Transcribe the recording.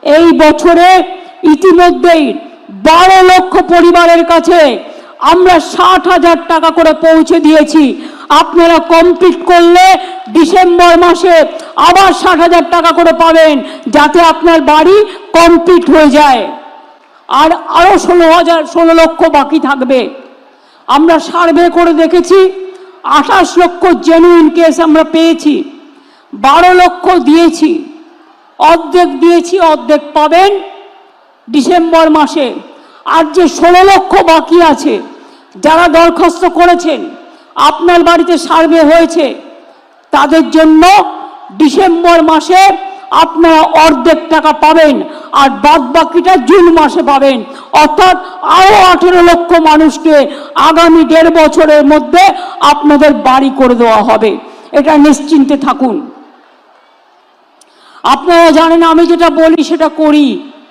এই বছরে ইতিমধ্যেই 12 লক্ষ পরিবারের কাছে আমরা 60,000 টাকা করে পৌঁছে দিয়েছি। আপনারা কমপ্লিট করলে ডিসেম্বর মাসে আবার 60,000 টাকা করে পাবেন, যাতে আপনার বাড়ি কমপ্লিট হয়ে যায়। আর আরো 16 লক্ষ বাকি থাকবে। আমরা সার্ভে করে দেখেছি 28 লক্ষ জেনুইন কেস আমরা পেয়েছি, 12 লক্ষ দিয়েছি, অর্ধেক দিয়েছি, অর্ধেক পাবেন ডিসেম্বর মাসে। আর যে 16 লক্ষ বাকি আছে, যারা দরখাস্ত করেছেন, আপনার বাড়িতে সার্ভে হয়েছে, তাদের জন্য ডিসেম্বর মাসে আপনারা অর্ধেক টাকা পাবেন, আর বাদ বাকিটা জুন মাসে পাবেন। অর্থাৎ আরো 18 লক্ষ মানুষকে আগামী 1.5 বছরের মধ্যে আপনাদের বাড়ি করে দেওয়া হবে। এটা নিশ্চিন্তে থাকুন। আপনারা জানেন আমি যেটা বলি সেটা করি।